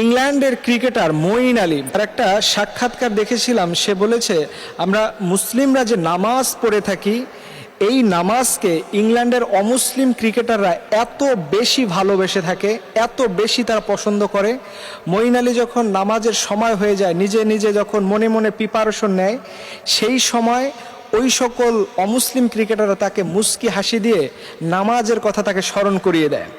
ইংল্যান্ডের ক্রিকেটার মঈন আলী তার একটা সাক্ষাৎকার দেখেছিলাম। সে বলেছে, আমরা মুসলিমরা যে নামাজ পড়ে থাকি, এই নামাজকে ইংল্যান্ডের অমুসলিম ক্রিকেটাররা এত বেশি ভালোবেসে থাকে, এত বেশি তারা পছন্দ করে। মঈন আলী যখন নামাজের সময় হয়ে যায়, নিজে নিজে যখন মনে মনে প্রিপারেশন নেয়, সেই সময় ওই সকল অমুসলিম ক্রিকেটাররা তাকে মুস্কি হাসি দিয়ে নামাজের কথা তাকে স্মরণ করিয়ে দেয়।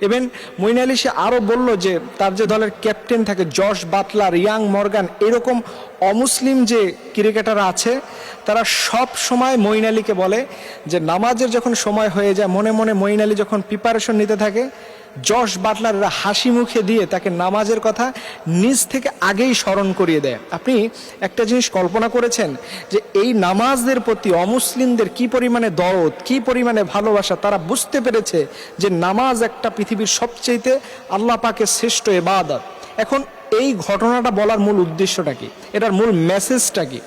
এবং মঈন আলী সে আরও বলল যে তার যে দলের ক্যাপ্টেন থাকে জশ বাটলার, ইয়াং মর্গান, এরকম অমুসলিম যে ক্রিকেটাররা আছে তারা সব সময় মঈন আলীকে বলে যে নামাজের যখন সময় হয়ে যায়, মনে মনে মঈন আলী যখন প্রিপারেশন নিতে থাকে, জশ বাটলাররা হাসি মুখে দিয়ে তাকে নামাজের কথা নিজ থেকে আগেই স্মরণ করিয়ে দেয়। আপনি একটা জিনিস কল্পনা করেছেন যে এই নামাজদের প্রতি অমুসলিমদের কি পরিমাণে দরদ, কি পরিমাণে ভালোবাসা। তারা বুঝতে পেরেছে যে নামাজ একটা পৃথিবীর সবচেয়ে আল্লাহ পাকের শ্রেষ্ঠ ইবাদত। এখন এই ঘটনাটা বলার মূল উদ্দেশ্যটা কি, এটার মূল মেসেজটা কি?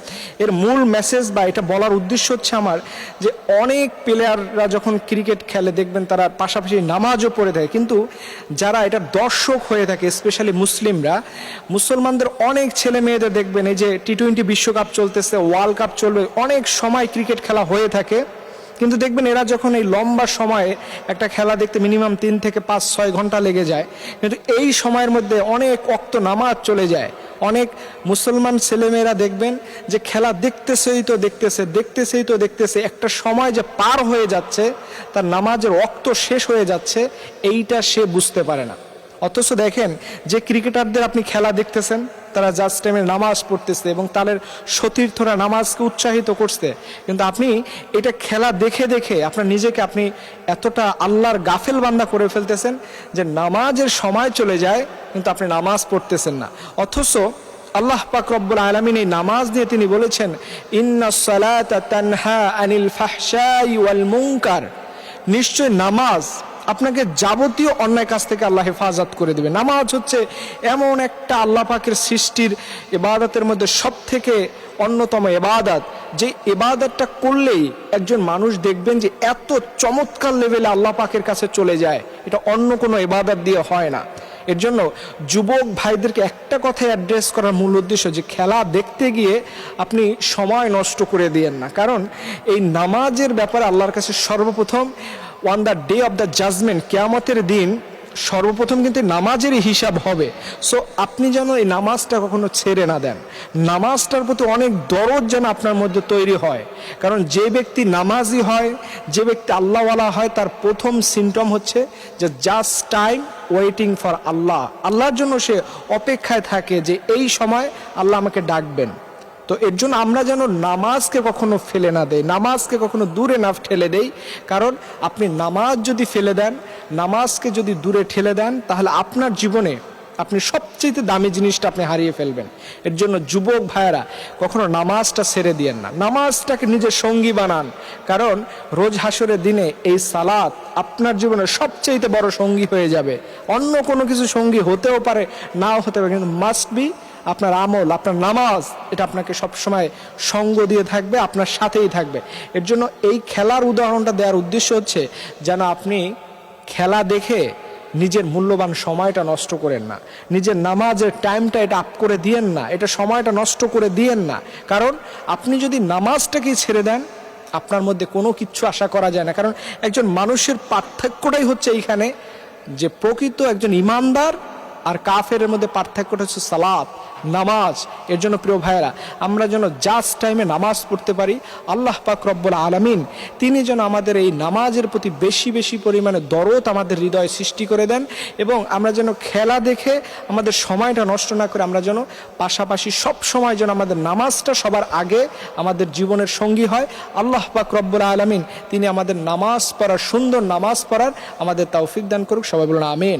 এর মূল মেসেজ বা এটা বলার উদ্দেশ্য হচ্ছে আমার যে অনেক প্লেয়াররা যখন ক্রিকেট খেলে দেখবেন তারা পাশাপাশি নামাজও পড়ে থাকে, কিন্তু যারা এটা দর্শক হয়ে থাকে, স্পেশালি মুসলিমরা, মুসলমানদের অনেক ছেলে মেয়েদের দেখবেন এই যে টি-20 বিশ্বকাপ চলতেছে, ওয়ার্ল্ড কাপ চলবে, অনেক সময় ক্রিকেট খেলা হয়ে থাকে, কিন্তু দেখবেন এরা যখন এই লম্বা সময়ে একটা খেলা দেখতে মিনিমাম 3 থেকে 5-6 ঘন্টা লেগে যায়, কিন্তু এই সময়ের মধ্যে অনেক ওয়াক্ত নামাজ চলে যায়। অনেক মুসলমান ছেলেমেয়েরা দেখবেন যে খেলা দেখতেছেই তো দেখতেছে, একটা সময় যে পার হয়ে যাচ্ছে, তার নামাজের ওয়াক্ত শেষ হয়ে যাচ্ছে, এইটা সে বুঝতে পারে না। অথচ দেখেন যে ক্রিকেটারদের আপনি খেলা দেখতেছেন, তারা জাস্ট টাইমে নামাজ পড়তেছে এবং তাদের সতীর্থরা নামাজকে উৎসাহিত করছে, কিন্তু আপনি এটা খেলা দেখে দেখে আপনার নিজেকে আপনি এতটা আল্লাহর গাফেল বান্দা করে ফেলতেছেন যে নামাজের সময় চলে যায় কিন্তু আপনি নামাজ পড়তেছেন না। অথচ আল্লাহ পাক রব্বুল আলামিন এই নামাজ দিয়ে তিনি বলেছেন, ইন্নাস সালাতা তানহা আনিল ফাহশাই ওয়াল মুনকার, নিশ্চয় নামাজ আপনাকে যাবতীয় অন্যায় কাজ থেকে আল্লাহ হেফাজত করে দেবে। নামাজ হচ্ছে এমন একটা আল্লাহ পাকের সৃষ্টির ইবাদতের মধ্যে সব থেকে অন্যতম ইবাদত, যে ইবাদতটা করলেই একজন মানুষ দেখবেন যে এত চমৎকার লেভেলে আল্লাহ পাকের কাছে চলে যায়, এটা অন্য কোনো ইবাদত দিয়ে হয় না। এর জন্য যুবক ভাইদেরকে একটা কথাই অ্যাড্রেস করার মূল উদ্দেশ্য যে খেলা দেখতে গিয়ে আপনি সময় নষ্ট করে দিয়েন না, কারণ এই নামাজের ব্যাপারে আল্লাহর কাছে সর্বপ্রথম on the day of the judgment, কিয়ামতের দিন সর্বপ্রথম কিন্তু নামাজেরই হিসাব হবে। সো আপনি যেন এই নামাজটা কখনো ছেড়ে না দেন, নামাজটার প্রতি অনেক দরদ যেন আপনার মধ্যে তৈরি হয়। কারণ যে ব্যক্তি নামাজি হয়, যে ব্যক্তি আল্লাহওয়ালা হয়, তার প্রথম সিমটম হচ্ছে যে জাস্ট টাইম ওয়েটিং ফর আল্লাহ, আল্লাহর জন্য সে অপেক্ষায় থাকে যে এই সময় আল্লাহ আমাকে ডাকবেন। তো এর জন্য আমরা যেন নামাজকে কখনো ফেলে না দেই, নামাজকে কখনো দূরে না ঠেলে দেই। কারণ আপনি নামাজ যদি ফেলে দেন, নামাজকে যদি দূরে ঠেলে দেন, তাহলে আপনার জীবনে আপনি সবচেয়ে দামি জিনিসটা আপনি হারিয়ে ফেলবেন। এর জন্য যুবক ভাইয়েরা কখনো নামাজটা ছেড়ে দিয়েন না, নামাজটাকে নিজের সঙ্গী বানান। কারণ রোজ হাসরের দিনে এই সালাত আপনার জীবনের সবচেয়ে বড় সঙ্গী হয়ে যাবে। অন্য কোনো কিছু সঙ্গী হতেও পারে, নাও হতে পারে, কিন্তু মাস্ট বি আপনার আমল, আপনার নামাজ, এটা আপনাকে সবসময় সঙ্গ দিয়ে থাকবে, আপনার সাথেই থাকবে। এর জন্য এই খেলার উদাহরণটা দেওয়ার উদ্দেশ্য হচ্ছে যেন আপনি খেলা দেখে নিজের মূল্যবান সময়টা নষ্ট করেন না, নিজের নামাজের টাইমটা এটা আপ করে দিয়েন না, এটা সময়টা নষ্ট করে দিয়েন না। কারণ আপনি যদি নামাজটাকেই ছেড়ে দেন, আপনার মধ্যে কোনো কিচ্ছু আশা করা যায় না। কারণ একজন মানুষের পার্থক্যটাই হচ্ছে এইখানে যে প্রকৃত একজন ইমানদার আর কাফের মধ্যে পার্থক্যটা হচ্ছে সালাত, নামাজ। এর জন্য প্রিয় ভাইয়েরা, আমরা যেন জাস্ট টাইমে নামাজ পড়তে পারি। আল্লাহ পাক রব্বুল আলামিন তিনি যেন আমাদের এই নামাজের প্রতি বেশি বেশি পরিমাণে দরদ আমাদের হৃদয়ে সৃষ্টি করে দেন, এবং আমরা যেন খেলা দেখে আমাদের সময়টা নষ্ট না করে আমরা যেন পাশাপাশি সব সময় যেন আমাদের নামাজটা সবার আগে আমাদের জীবনের সঙ্গী হয়। আল্লাহ পাক রব্বুল আলামিন তিনি আমাদের নামাজ পড়ার, সুন্দর নামাজ পড়ার আমাদের তৌফিক দান করুক। সবাই বলুন আমিন।